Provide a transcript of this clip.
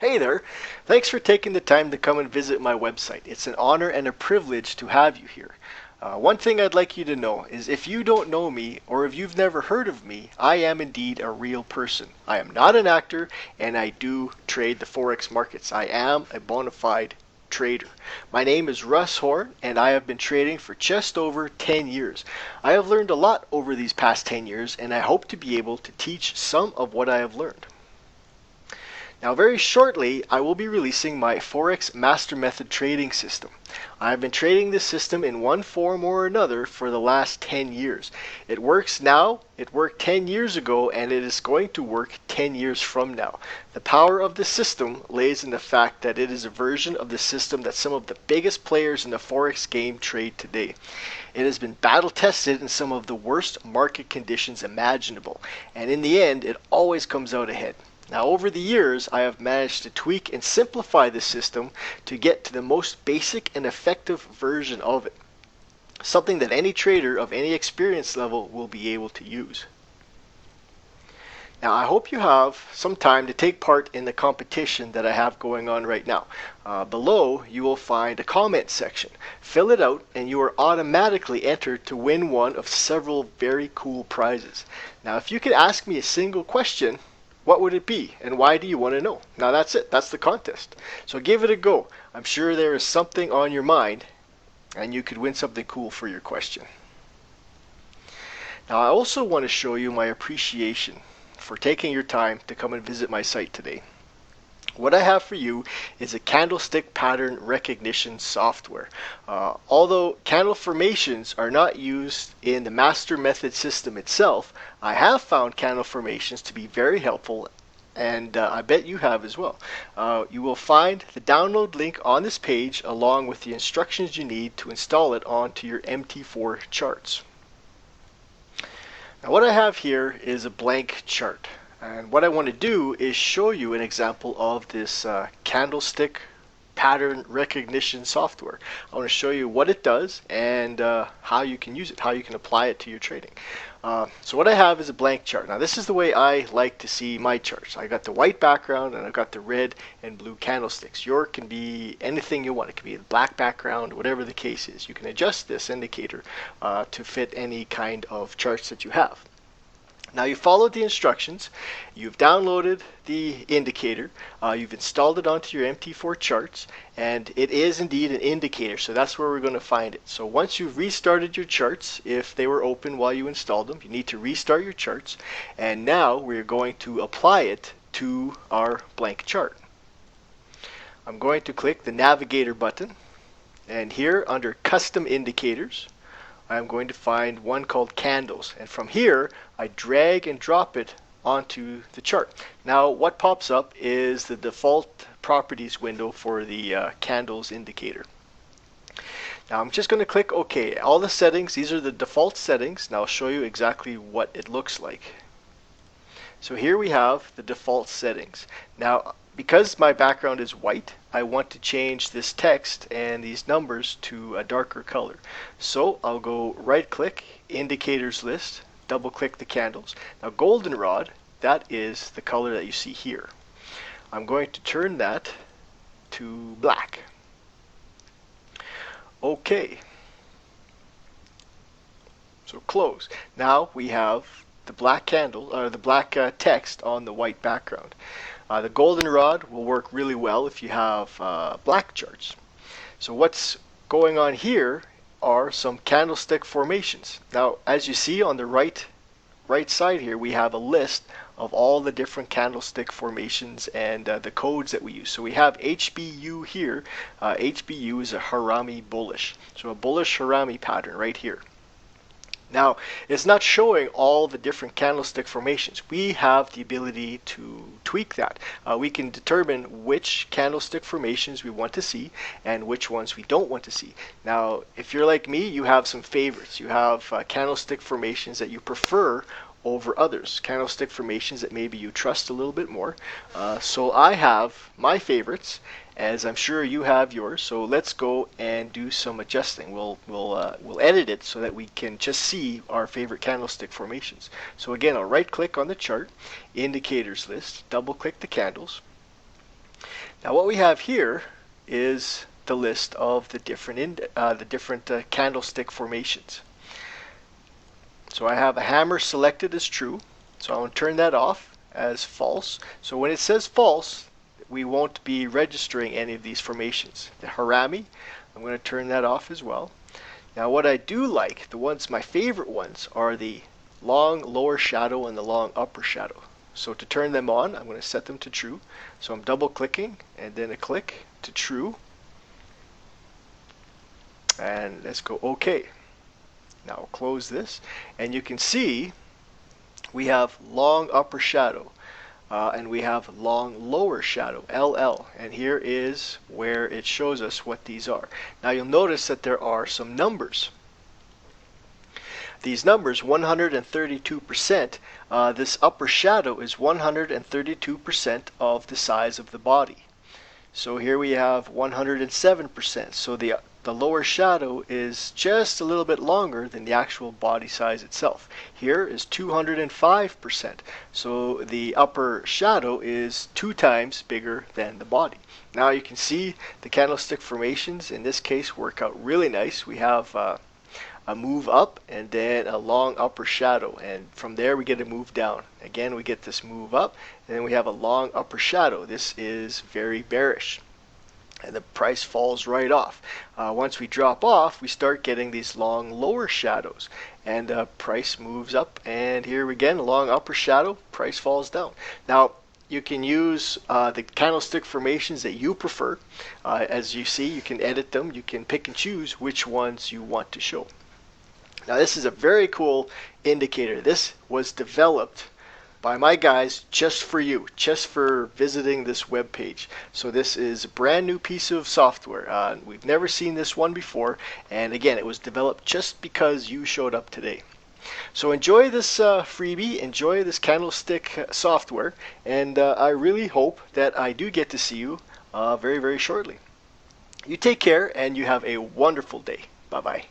Hey there! Thanks for taking the time to come and visit my website. It's an honor and a privilege to have you here. One thing I'd like you to know is if you don't know me or if you've never heard of me, I am indeed a real person. I am not an actor and I do trade the Forex markets. I am a bona fide trader. My name is Russ Horn and I have been trading for just over 10 years. I have learned a lot over these past 10 years and I hope to be able to teach some of what I have learned. Now, very shortly, I will be releasing my Forex Master Method trading system. I've been trading this system in one form or another for the last 10 years. It works now, it worked 10 years ago, and it is going to work 10 years from now. The power of the system lays in the fact that it is a version of the system that some of the biggest players in the Forex game trade today. It has been battle tested in some of the worst market conditions imaginable, and in the end, it always comes out ahead. Now, over the years, I have managed to tweak and simplify the system to get to the most basic and effective version of it, something that any trader of any experience level will be able to use. Now, I hope you have some time to take part in the competition that I have going on right now. Below, you will find a comment section. Fill it out and you are automatically entered to win one of several very cool prizes. Now, if you could ask me a single question, what would it be and why do you want to know? Now that's it. That's the contest. So give it a go. I'm sure there is something on your mind and you could win something cool for your question. Now I also want to show you my appreciation for taking your time to come and visit my site today. What I have for you is a candlestick pattern recognition software. Although candle formations are not used in the master method system itself, I have found candle formations to be very helpful, and I bet you have as well. You will find the download link on this page along with the instructions you need to install it onto your MT4 charts. Now what I have here is a blank chart. And what I want to do is show you an example of this candlestick pattern recognition software. I want to show you what it does and how you can use it, how you can apply it to your trading. So what I have is a blank chart. Now this is the way I like to see my charts. I got the white background and I've got the red and blue candlesticks. Yours can be anything you want. It can be a black background, whatever the case is. You can adjust this indicator to fit any kind of charts that you have. Now you followed the instructions, you've downloaded the indicator, you've installed it onto your MT4 charts, and it is indeed an indicator, so that's where we're going to find it. So once you've restarted your charts, if they were open while you installed them, you need to restart your charts, and now we're going to apply it to our blank chart. I'm going to click the navigator button, and here under custom indicators, I'm going to find one called candles, and from here I drag and drop it onto the chart. Now what pops up is the default properties window for the candles indicator. Now I'm just going to click OK. All the settings, these are the default settings. Now I'll show you exactly what it looks like. So here we have the default settings. Now because my background is white, I want to change this text and these numbers to a darker color. So I'll go right click, indicators list, double click the candles. Now goldenrod, that is the color that you see here. I'm going to turn that to black. Okay. So close. Now we have the black candle, or the black text on the white background. The goldenrod will work really well if you have black charts. So what's going on here are some candlestick formations. Now, as you see on the right side here, we have a list of all the different candlestick formations and the codes that we use. So we have HBU here. HBU is a Harami bullish. So a bullish Harami pattern right here. Now, it's not showing all the different candlestick formations. We have the ability to tweak that. We can determine which candlestick formations we want to see and which ones we don't want to see. Now, if you're like me, you have some favorites. You have candlestick formations that you prefer over others, candlestick formations that maybe you trust a little bit more. So I have my favorites, as I'm sure you have yours. So let's go and do some adjusting. We'll edit it so that we can just see our favorite candlestick formations. So again, I'll right click on the chart, indicators list, double click the candles. Now what we have here is the list of the different candlestick formations. So I have a hammer selected as true, so I want to turn that off as false. So when it says false, we won't be registering any of these formations. The harami, I'm going to turn that off as well. Now what I do like, my favorite ones, are the long lower shadow and the long upper shadow. So to turn them on, I'm going to set them to true. So I'm double clicking and then a click to true. And let's go OK. Now I'll close this, and you can see we have long upper shadow and we have long lower shadow, LL, and here is where it shows us what these are. Now you'll notice that there are some numbers. These numbers, 132%, this upper shadow is 132% of the size of the body. So here we have 107%. So the lower shadow is just a little bit longer than the actual body size itself. Here is 205%. So the upper shadow is 2 times bigger than the body. Now you can see the candlestick formations in this case work out really nice. We have a move up and then a long upper shadow, and from there we get a move down. Again, we get this move up, and then we have a long upper shadow. This is very bearish, and the price falls right off. Once we drop off, we start getting these long lower shadows, and price moves up, and here again, a long upper shadow, price falls down. Now you can use the candlestick formations that you prefer. As you see, you can edit them, you can pick and choose which ones you want to show. Now this is a very cool indicator. This was developed by my guys just for you, just for visiting this web page. So this is a brand new piece of software. We've never seen this one before, and again, it was developed just because you showed up today. So enjoy this freebie, enjoy this candlestick software, and I really hope that I do get to see you very, very shortly. You take care, and you have a wonderful day. Bye-bye.